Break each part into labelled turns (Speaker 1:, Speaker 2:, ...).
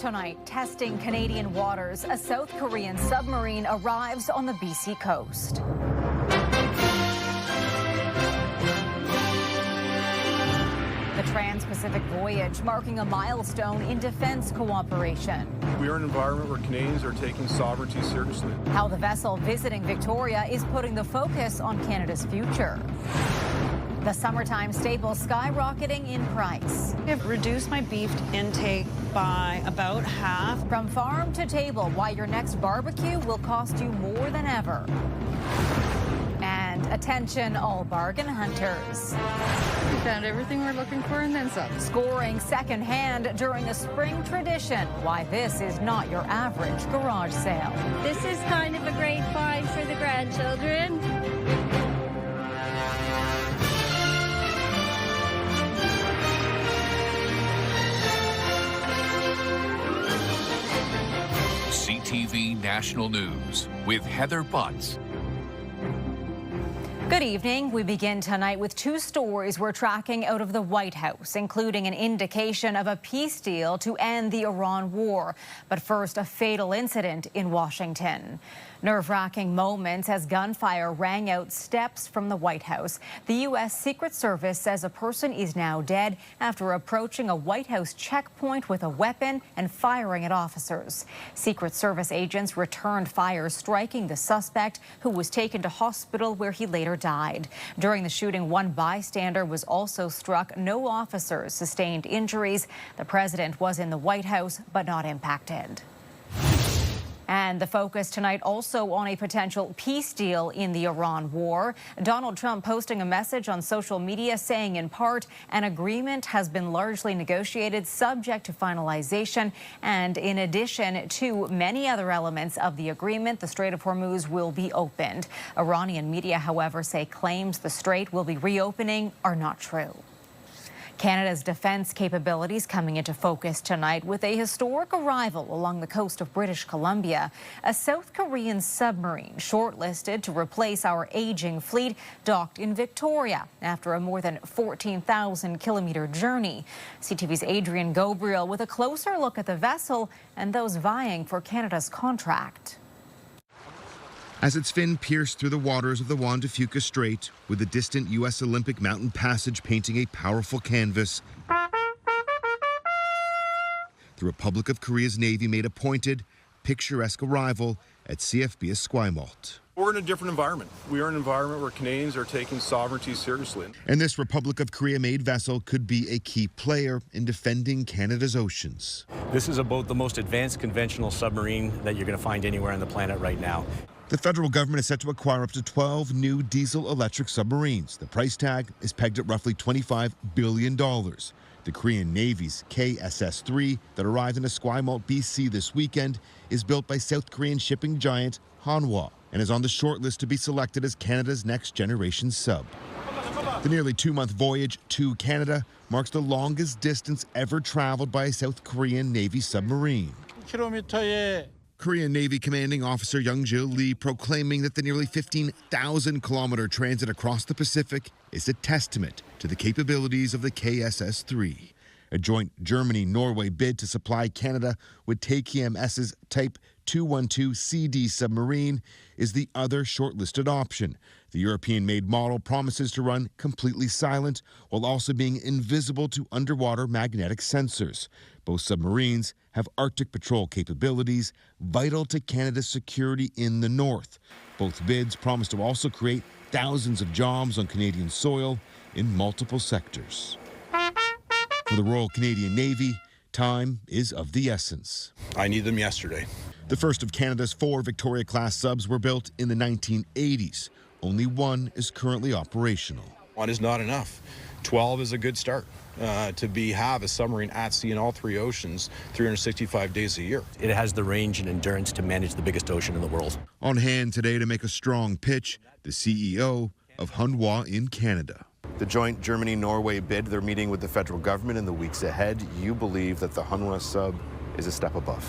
Speaker 1: tonight, testing Canadian waters. A South Korean submarine arrives on the BC coast. The Trans-Pacific voyage marking a milestone in defense cooperation.
Speaker 2: We are in an environment where Canadians are taking sovereignty seriously.
Speaker 1: How the vessel visiting Victoria is putting the focus on Canada's future. The summertime staple skyrocketing in price.
Speaker 3: I've reduced my beef intake by about half.
Speaker 1: From farm to table, why your next barbecue will cost you more than ever. And attention, all bargain hunters.
Speaker 4: We found everything we're looking for and then some.
Speaker 1: Scoring secondhand during a spring tradition. Why this is not your average garage sale.
Speaker 5: This is kind of a great find for the grandchildren.
Speaker 6: CTV National News with Heather Butts.
Speaker 1: Good evening. We begin tonight with two stories we're tracking out of the White House, including an indication of a peace deal to end the Iran war. But first, a fatal incident in Washington. Nerve-wracking moments as gunfire rang out steps from the White House. The U.S. Secret Service says a person is now dead after approaching a White House checkpoint with a weapon and firing at officers. Secret Service agents returned fire, striking the suspect, who was taken to hospital where he later died. During the shooting, one bystander was also struck. No officers sustained injuries. The president was in the White House, but not impacted. And the focus tonight also on a potential peace deal in the Iran war. Donald Trump posting a message on social media saying, in part, an agreement has been largely negotiated subject to finalization. And in addition to many other elements of the agreement, the Strait of Hormuz will be opened. Iranian media, however, say claims the strait will be reopening are not true. Canada's defense capabilities coming into focus tonight with a historic arrival along the coast of British Columbia. A South Korean submarine shortlisted to replace our aging fleet docked in Victoria after a more than 14,000-kilometer journey. CTV's Adrian Gabriel with a closer look at the vessel and those vying for Canada's contract.
Speaker 7: As its fin pierced through the waters of the Juan de Fuca Strait, with the distant U.S. Olympic mountain passage painting a powerful canvas, the Republic of Korea's Navy made a pointed, picturesque arrival at CFB Esquimalt.
Speaker 2: We're in a different environment. We are in an environment where Canadians are taking sovereignty seriously.
Speaker 7: And this Republic of Korea-made vessel could be a key player in defending Canada's oceans.
Speaker 8: This is about the most advanced conventional submarine that you're going to find anywhere on the planet right now.
Speaker 7: The federal government is set to acquire up to 12 new diesel-electric submarines. The price tag is pegged at roughly $25 billion. The Korean Navy's KSS-3 that arrived in Esquimalt, BC this weekend is built by South Korean shipping giant Hanwha and is on the short list to be selected as Canada's next-generation sub. The nearly two-month voyage to Canada marks the longest distance ever traveled by a South Korean Navy submarine. Korean Navy Commanding Officer Young-Jil Lee proclaiming that the nearly 15,000-kilometer transit across the Pacific is a testament to the capabilities of the KSS-3. A joint Germany-Norway bid to supply Canada with TKMS's Type 212CD submarine is the other shortlisted option. The European-made model promises to run completely silent while also being invisible to underwater magnetic sensors. Both submarines have Arctic patrol capabilities vital to Canada's security in the north. Both bids promise to also create thousands of jobs on Canadian soil in multiple sectors. For the Royal Canadian Navy, time is of the essence.
Speaker 2: I need them yesterday.
Speaker 7: The first of Canada's 4 Victoria-class subs were built in the 1980s. Only one is currently operational.
Speaker 2: One is not enough. 12 is a good start to have a submarine at sea in all 3 oceans 365 days a year.
Speaker 8: It has the range and endurance to manage the biggest ocean in the world.
Speaker 7: On hand today to make a strong pitch, the CEO of Hanwha in Canada.
Speaker 9: The joint Germany-Norway bid, they're meeting with the federal government in the weeks ahead. You believe that the Hanwha sub is a step above?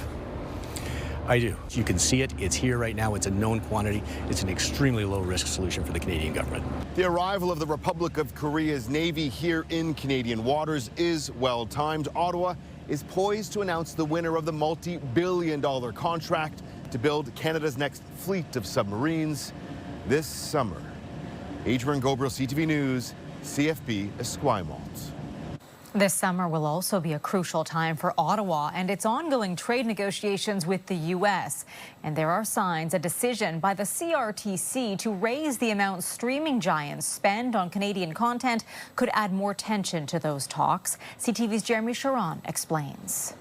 Speaker 8: I do. You can see it. It's here right now. It's a known quantity. It's an extremely low-risk solution for the Canadian government.
Speaker 9: The arrival of the Republic of Korea's Navy here in Canadian waters is well-timed. Ottawa is poised to announce the winner of the multi-billion-dollar contract to build Canada's next fleet of submarines this summer. Adrian Gobrel, CTV News, CFB Esquimalt.
Speaker 1: This summer will also be a crucial time for Ottawa and its ongoing trade negotiations with the U.S. And there are signs a decision by the CRTC to raise the amount streaming giants spend on Canadian content could add more tension to those talks. CTV's Jeremy Sharon explains.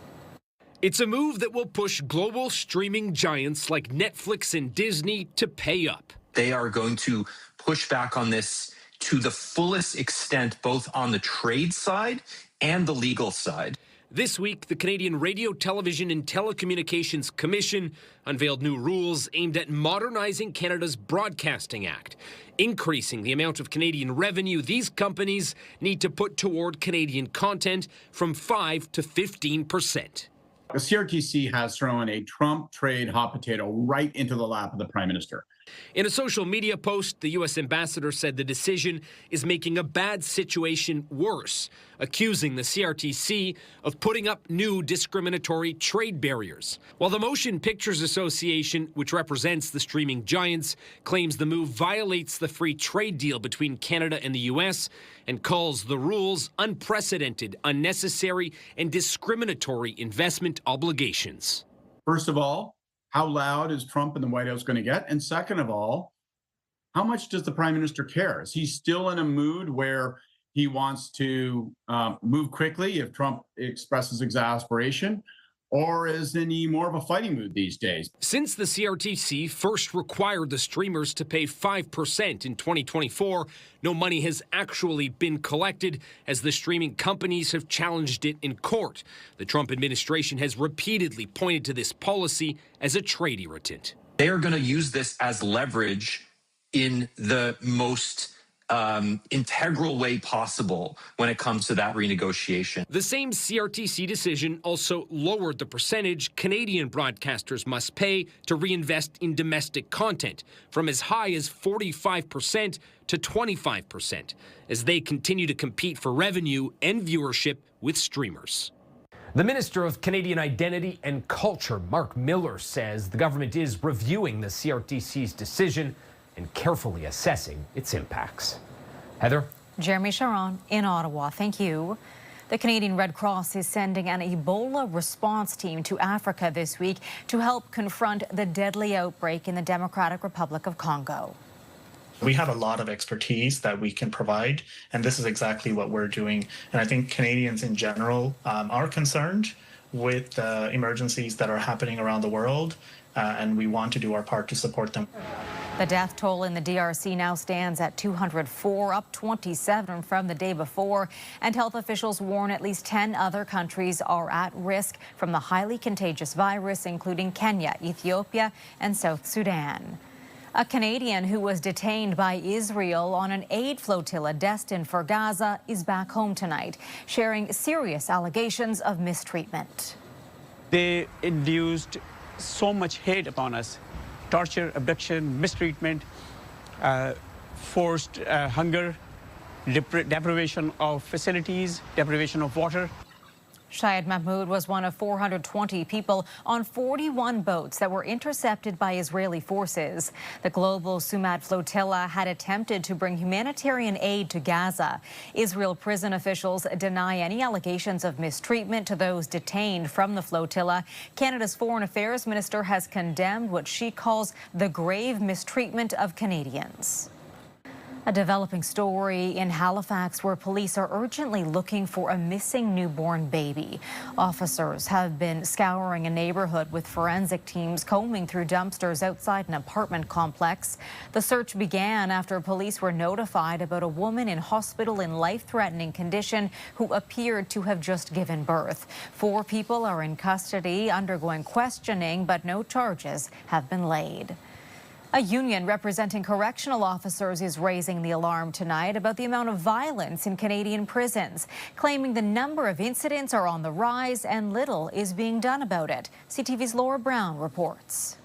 Speaker 10: It's a move that will push global streaming giants like Netflix and Disney to pay up.
Speaker 11: They are going to push back on this to the fullest extent, both on the trade side and the legal side.
Speaker 10: This week, the Canadian Radio, Television and Telecommunications Commission unveiled new rules aimed at modernizing Canada's Broadcasting Act, increasing the amount of Canadian revenue these companies need to put toward Canadian content from 5 to 15%.
Speaker 12: The CRTC has thrown a Trump trade hot potato right into the lap of the Prime Minister.
Speaker 10: In a social media post, the U.S. ambassador said the decision is making a bad situation worse, accusing the CRTC of putting up new discriminatory trade barriers. While the Motion Pictures Association, which represents the streaming giants, claims the move violates the free trade deal between Canada and the U.S. and calls the rules unprecedented, unnecessary, and discriminatory investment obligations.
Speaker 12: First of all, how loud is Trump in the White House going to get? And second of all, how much does the Prime Minister care? Is he still in a mood where he wants to move quickly if Trump expresses exasperation? Or is he more of a fighting mood these days?
Speaker 10: Since the CRTC first required the streamers to pay 5% in 2024, no money has actually been collected as the streaming companies have challenged it in court. The Trump administration has repeatedly pointed to this policy as a trade irritant.
Speaker 11: They are going to use this as leverage in the most integral way possible when it comes to that renegotiation.
Speaker 10: The same CRTC decision also lowered the percentage Canadian broadcasters must pay to reinvest in domestic content from as high as 45% to 25% as they continue to compete for revenue and viewership with streamers.
Speaker 13: The Minister of Canadian Identity and Culture, Mark Miller, says the government is reviewing the CRTC's decision and carefully assessing its impacts. Heather?
Speaker 1: Jeremy Sharon in Ottawa. Thank you. The Canadian Red Cross is sending an Ebola response team to Africa this week to help confront the deadly outbreak in the Democratic Republic of Congo.
Speaker 14: We have a lot of expertise that we can provide, and this is exactly what we're doing. And I think Canadians in general are concerned with the emergencies that are happening around the world, and we want to do our part to support them.
Speaker 1: The death toll in the DRC now stands at 204, up 27 from the day before, and health officials warn at least 10 other countries are at risk from the highly contagious virus, including Kenya, Ethiopia, and South Sudan. A Canadian who was detained by Israel on an aid flotilla destined for Gaza is back home tonight, sharing serious allegations of mistreatment.
Speaker 15: They induced so much hate upon us: torture, abduction, mistreatment, forced hunger, deprivation of facilities, deprivation of water.
Speaker 1: Shayed Mahmoud was one of 420 people on 41 boats that were intercepted by Israeli forces. The global Sumad flotilla had attempted to bring humanitarian aid to Gaza. Israel prison officials deny any allegations of mistreatment to those detained from the flotilla. Canada's Foreign Affairs Minister has condemned what she calls the grave mistreatment of Canadians. A developing story in Halifax where police are urgently looking for a missing newborn baby. Officers have been scouring a neighborhood with forensic teams combing through dumpsters outside an apartment complex. The search began after police were notified about a woman in hospital in life-threatening condition who appeared to have just given birth. 4 people are in custody undergoing questioning, but no charges have been laid. A union representing correctional officers is raising the alarm tonight about the amount of violence in Canadian prisons, claiming the number of incidents are on the rise and little is being done about it. CTV's Laura Brown reports.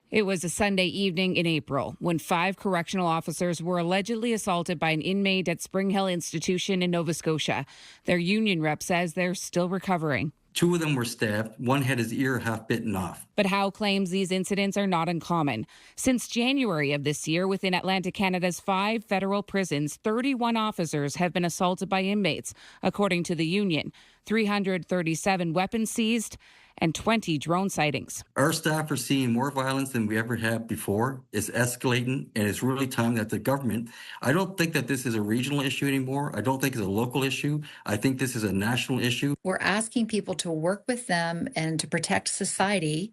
Speaker 16: It was a Sunday evening in April when 5 correctional officers were allegedly assaulted by an inmate at Spring Hill Institution in Nova Scotia. Their union rep says they're still recovering.
Speaker 17: 2 of them were stabbed. One had his ear half bitten off.
Speaker 16: But Howe claims these incidents are not uncommon. Since January of this year, within Atlantic Canada's 5 federal prisons, 31 officers have been assaulted by inmates, according to the union. 337 weapons seized and 20 drone sightings.
Speaker 17: Our staff are seeing more violence than we ever have before. It's escalating, and it's really time that the government, I don't think that this is a regional issue anymore. I don't think it's a local issue. I think this is a national issue.
Speaker 4: We're asking people to work with them and to protect society,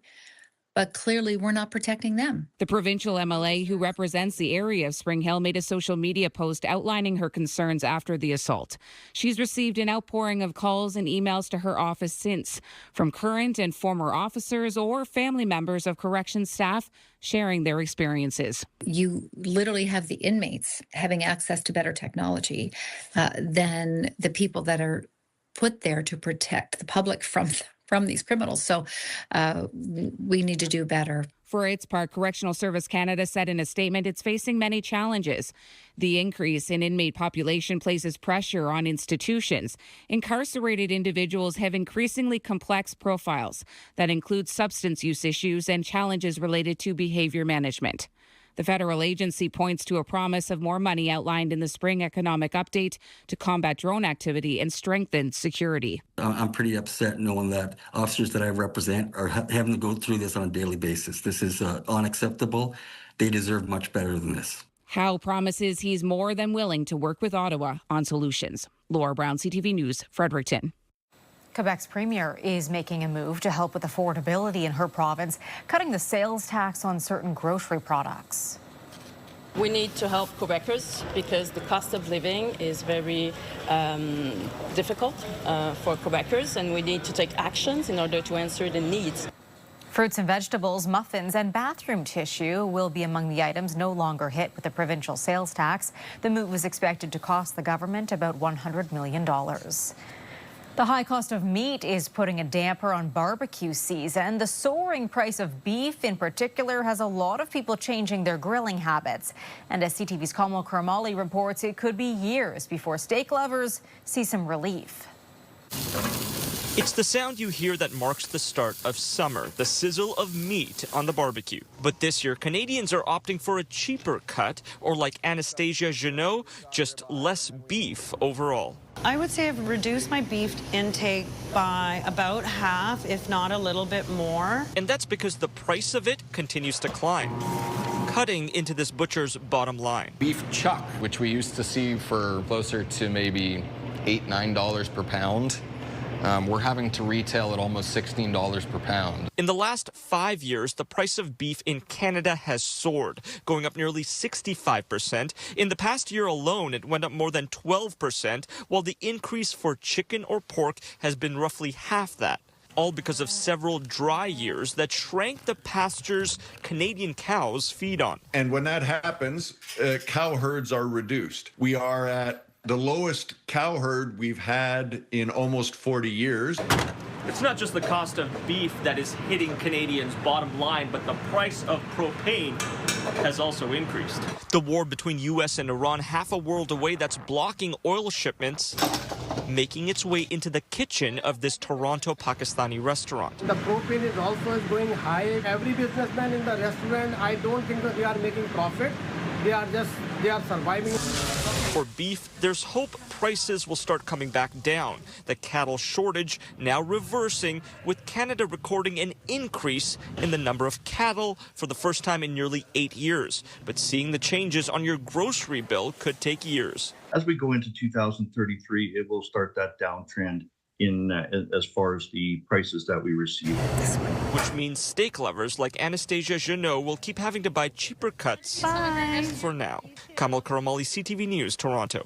Speaker 4: but clearly we're not protecting them.
Speaker 16: The provincial MLA who represents the area of Spring Hill made a social media post outlining her concerns after the assault. She's received an outpouring of calls and emails to her office since, from current and former officers or family members of corrections staff sharing their experiences.
Speaker 4: You literally have the inmates having access to better technology than the people that are put there to protect the public from these criminals. So we need to do better.
Speaker 16: For its part, Correctional Service Canada said in a statement it's facing many challenges. The increase in inmate population places pressure on institutions. Incarcerated individuals have increasingly complex profiles that include substance use issues and challenges related to behavior management. The federal agency points to a promise of more money outlined in the spring economic update to combat drone activity and strengthen security.
Speaker 17: I'm pretty upset knowing that officers that I represent are having to go through this on a daily basis. This is unacceptable. They deserve much better than this.
Speaker 16: Howe promises he's more than willing to work with Ottawa on solutions. Laura Brown, CTV News, Fredericton.
Speaker 1: Quebec's premier is making a move to help with affordability in her province, cutting the sales tax on certain grocery products.
Speaker 18: We need to help Quebecers because the cost of living is very difficult for Quebecers, and we need to take actions in order to answer the needs.
Speaker 1: Fruits and vegetables, muffins, and bathroom tissue will be among the items no longer hit with the provincial sales tax. The move is expected to cost the government about $100 million. The high cost of meat is putting a damper on barbecue season. The soaring price of beef in particular has a lot of people changing their grilling habits. And as CTV's Kamal Karamali reports, it could be years before steak lovers see some relief.
Speaker 19: It's the sound you hear that marks the start of summer, the sizzle of meat on the barbecue. But this year, Canadians are opting for a cheaper cut, or like Anastasia Jeannot, just less beef overall.
Speaker 3: I would say I've reduced my beef intake by about half, if not a little bit more.
Speaker 19: And that's because the price of it continues to climb, cutting into this butcher's bottom line.
Speaker 20: Beef chuck, which we used to see for closer to maybe $8, $9 per pound. We're having to retail at almost $16 per pound.
Speaker 19: In the last 5 years, the price of beef in Canada has soared, going up nearly 65%. In the past year alone, it went up more than 12%, while the increase for chicken or pork has been roughly half that. All because of several dry years that shrank the pastures Canadian cows feed on.
Speaker 21: And when that happens, cow herds are reduced. We are at the lowest cow herd we've had in almost 40 years.
Speaker 19: It's not just the cost of beef that is hitting Canadians' bottom line, but the price of propane has also increased. The war between U.S. and Iran, half a world away, that's blocking oil shipments, making its way into the kitchen of this Toronto Pakistani restaurant.
Speaker 22: The propane is also going high. Every businessman in the restaurant, I don't think that they are making profit. They are surviving.
Speaker 19: For beef, there's hope prices will start coming back down. The cattle shortage now reversing, with Canada recording an increase in the number of cattle for the first time in nearly 8 years. But seeing the changes on your grocery bill could take years.
Speaker 23: As we go into 2033, it will start that downtrend in as far as the prices that we receive.
Speaker 19: Which means steak lovers like Anastasia Jeannot will keep having to buy cheaper cuts for now. Kamal Karamali, CTV News, Toronto.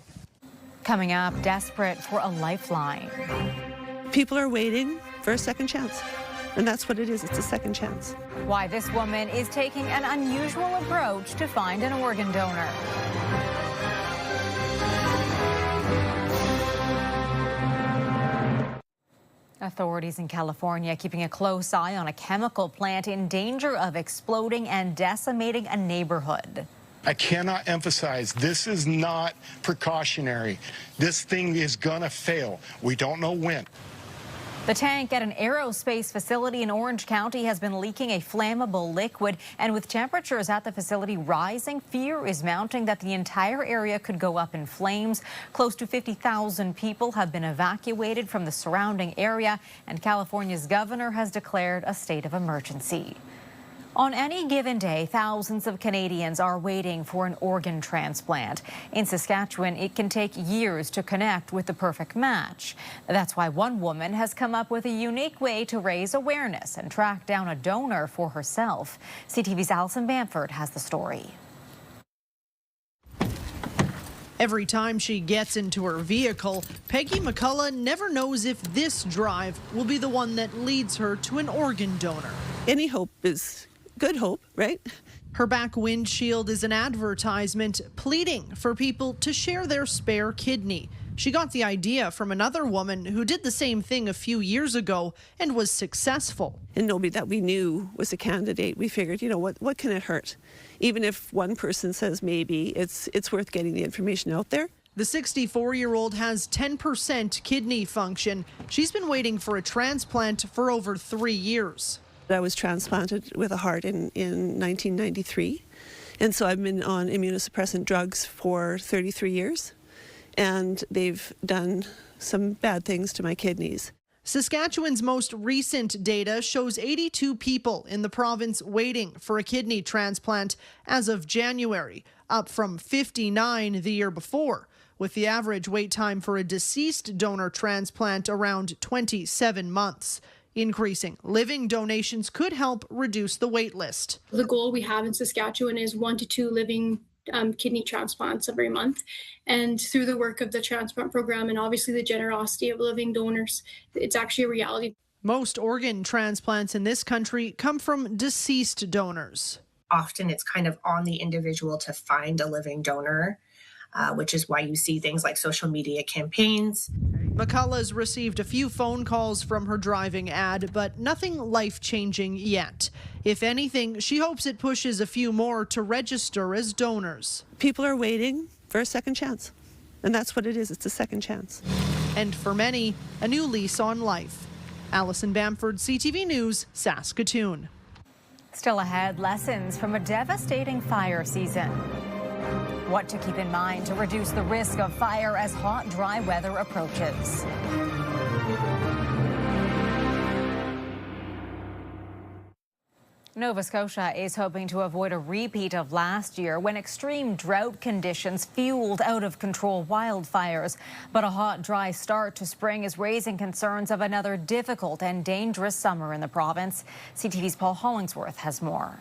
Speaker 1: Coming up, desperate for a lifeline.
Speaker 3: People are waiting for a second chance. And that's what it is. It's a second chance.
Speaker 1: Why this woman is taking an unusual approach to find an organ donor. Authorities in California keeping a close eye on a chemical plant in danger of exploding and decimating a neighborhood.
Speaker 2: I cannot emphasize, this is not precautionary. This thing is gonna fail. We don't know when.
Speaker 1: The tank at an aerospace facility in Orange County has been leaking a flammable liquid, and with temperatures at the facility rising, fear is mounting that the entire area could go up in flames. Close to 50,000 people have been evacuated from the surrounding area, and California's governor has declared a state of emergency. On any given day, thousands of Canadians are waiting for an organ transplant. In Saskatchewan, it can take years to connect with the perfect match. That's why one woman has come up with a unique way to raise awareness and track down a donor for herself. CTV's Alison Bamford has the story.
Speaker 5: Every time she gets into her vehicle, Peggy McCullough never knows if this drive will be the one that leads her to an organ donor.
Speaker 6: Any hope is good hope, right?
Speaker 5: Her back windshield is an advertisement pleading for people to share their spare kidney. She got the idea from another woman who did the same thing a few years ago and was successful.
Speaker 6: And nobody that we knew was a candidate. We figured, you know, what can it hurt? Even if one person says maybe, it's worth getting the information out there.
Speaker 5: The 64-year-old has 10% kidney function. She's been waiting for a transplant for over 3 years.
Speaker 6: I was transplanted with a heart in 1993. And so I've been on immunosuppressant drugs for 33 years. And they've done some bad things to my kidneys.
Speaker 5: Saskatchewan's most recent data shows 82 people in the province waiting for a kidney transplant as of January, up from 59 the year before, with the average wait time for a deceased donor transplant around 27 months. Increasing living donations could help reduce the wait list.
Speaker 24: The goal we have in Saskatchewan is 1 to 2 living kidney transplants every month. And through the work of the transplant program and obviously the generosity of living donors, it's actually a reality.
Speaker 5: Most organ transplants in this country come from deceased donors.
Speaker 25: Often it's kind of on the individual to find a living donor, which is why you see things like social media campaigns.
Speaker 5: McCullough's received a few phone calls from her driving ad, but nothing life-changing yet. If anything, she hopes it pushes a few more to register as donors.
Speaker 6: People are waiting for a second chance, and that's what it is. It's a second chance.
Speaker 5: And for many, a new lease on life. Alison Bamford, CTV News, Saskatoon.
Speaker 1: Still ahead, lessons from a devastating fire season. What to keep in mind to reduce the risk of fire as hot, dry weather approaches. Nova Scotia is hoping to avoid a repeat of last year when extreme drought conditions fueled out-of-control wildfires. But a hot, dry start to spring is raising concerns of another difficult and dangerous summer in the province. CTV's Paul Hollingsworth has more.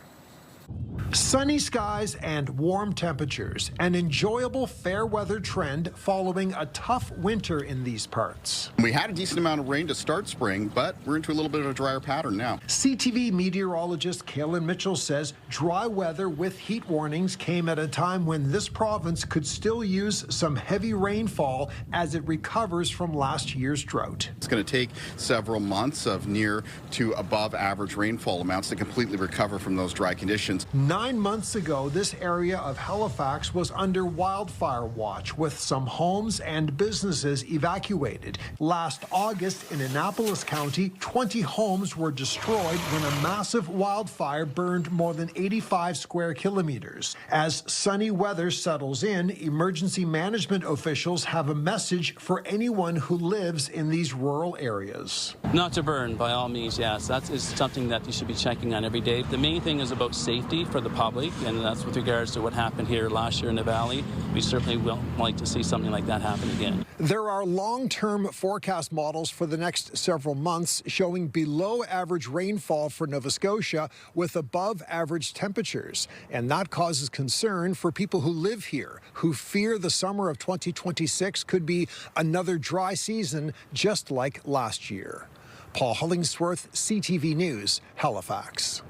Speaker 26: Sunny skies and warm temperatures, an enjoyable fair weather trend following a tough winter in these parts.
Speaker 27: We had a decent amount of rain to start spring, but we're into a little bit of a drier pattern now.
Speaker 26: CTV meteorologist Kaylin Mitchell says dry weather with heat warnings came at a time when this province could still use some heavy rainfall as it recovers from last year's drought.
Speaker 27: It's going to take several months of near to above average rainfall amounts to completely recover from those dry conditions.
Speaker 26: 9 months ago, this area of Halifax was under wildfire watch, with some homes and businesses evacuated. Last August in Annapolis County, 20 homes were destroyed when a massive wildfire burned more than 85 square kilometers. As sunny weather settles in, emergency management officials have a message for anyone who lives in these rural areas.
Speaker 28: Not to burn, by all means, yes. That is something that you should be checking on every day. The main thing is about safety for the public, and that's with regards to what happened here last year in the valley. We certainly will like to see something like that happen again.
Speaker 26: There are long-term forecast models for the next several months showing below average rainfall for Nova Scotia with above average temperatures. And that causes concern for people who live here, who fear the summer of 2026 could be another dry season just like last year. Paul Hollingsworth, CTV News, Halifax.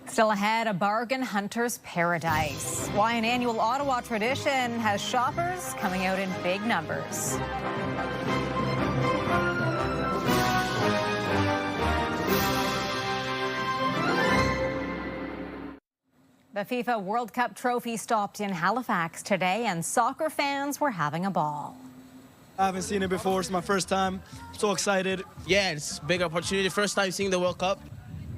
Speaker 1: Still ahead, a bargain hunter's paradise. Why an annual Ottawa tradition has shoppers coming out in big numbers. The FIFA World Cup trophy stopped in Halifax today, and soccer fans were having a ball.
Speaker 7: I haven't seen it before. It's my first time. I'm so excited.
Speaker 8: Yeah, it's a big opportunity. First time seeing the World Cup.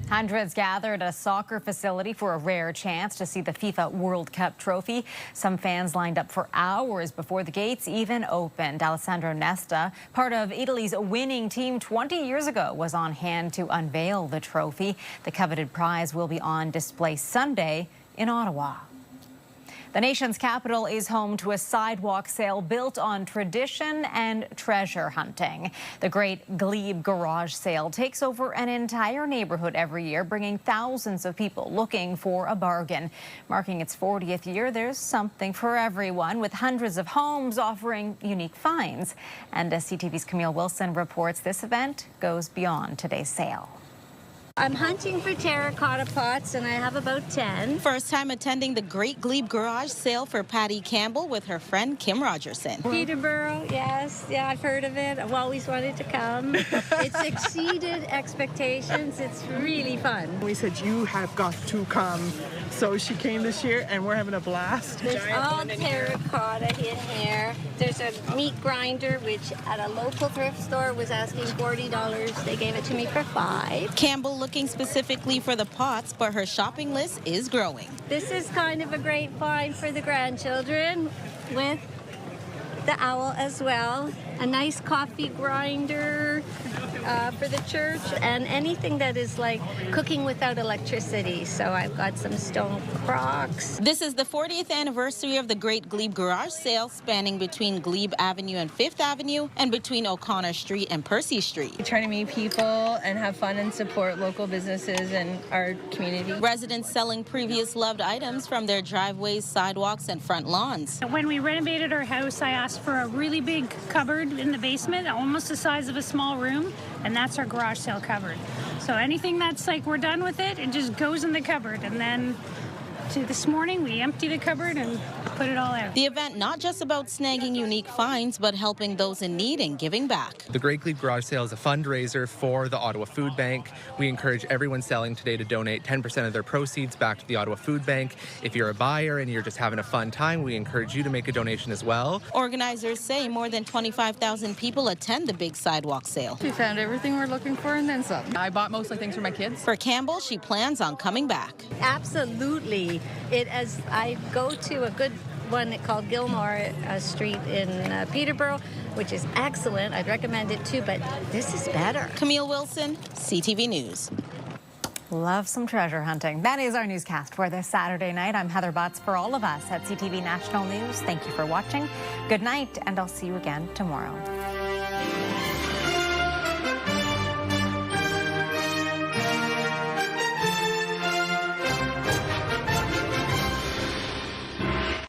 Speaker 1: Hundreds gathered at a soccer facility for a rare chance to see the FIFA World Cup trophy. Some fans lined up for hours before the gates even opened. Alessandro Nesta, part of Italy's winning team 20 years ago, was on hand to unveil the trophy. The coveted prize will be on display Sunday in Ottawa. The nation's capital is home to a sidewalk sale built on tradition and treasure hunting. The Great Glebe Garage Sale takes over an entire neighborhood every year, bringing thousands of people looking for a bargain. Marking its 40th year, there's something for everyone, with hundreds of homes offering unique finds. And as CTV's Camille Wilson reports, this event goes beyond today's sale.
Speaker 9: I'm hunting for terracotta pots, and I have about 10.
Speaker 10: First time attending the Great Glebe Garage Sale for Patty Campbell with her friend Kim Rogerson.
Speaker 9: Peterborough, yes. Yeah, I've heard of it. I've always wanted to come. It's exceeded expectations. It's really fun.
Speaker 11: We said, you have got to come. So she came this year, and we're having a blast.
Speaker 9: There's all terracotta in here. There's a meat grinder, which at a local thrift store was asking $40. They gave it to me for $5.
Speaker 10: Campbell looking specifically for the pots, but her shopping list is growing.
Speaker 9: This is kind of a great find for the grandchildren, with the owl as well. A nice coffee grinder for the church, and anything that is like cooking without electricity. So I've got some stone crocks.
Speaker 10: This is the 40th anniversary of the Great Glebe Garage Sale, spanning between Glebe Avenue and 5th Avenue and between O'Connor Street and Percy Street.
Speaker 12: We try to meet people and have fun and support local businesses and our community.
Speaker 10: Residents selling previous loved items from their driveways, sidewalks, and front lawns.
Speaker 13: When we renovated our house, I asked for a really big cupboard in the basement, almost the size of a small room, and that's our garage sale cupboard. So anything that's like we're done with it, it just goes in the cupboard. And then this morning we empty the cupboard and put it all out.
Speaker 10: The event not just about snagging unique finds, but helping those in need and giving back.
Speaker 14: The Great Glebe Garage Sale is a fundraiser for the Ottawa Food Bank. We encourage everyone selling today to donate 10% of their proceeds back to the Ottawa Food Bank. If you're a buyer and you're just having a fun time, we encourage you to make a donation as well.
Speaker 10: Organizers say more than 25,000 people attend the big sidewalk sale.
Speaker 12: We found everything we're looking for and then some. I bought mostly things for my kids.
Speaker 10: For Campbell, she plans on coming back.
Speaker 9: Absolutely. As I go to a good one called Gilmore Street in Peterborough, which is excellent. I'd recommend it too, but this is better.
Speaker 10: Camille Wilson, CTV News.
Speaker 1: Love some treasure hunting. That is our newscast for this Saturday night. I'm Heather Butts. For all of us at CTV National News, thank you for watching. Good night, and I'll see you again tomorrow.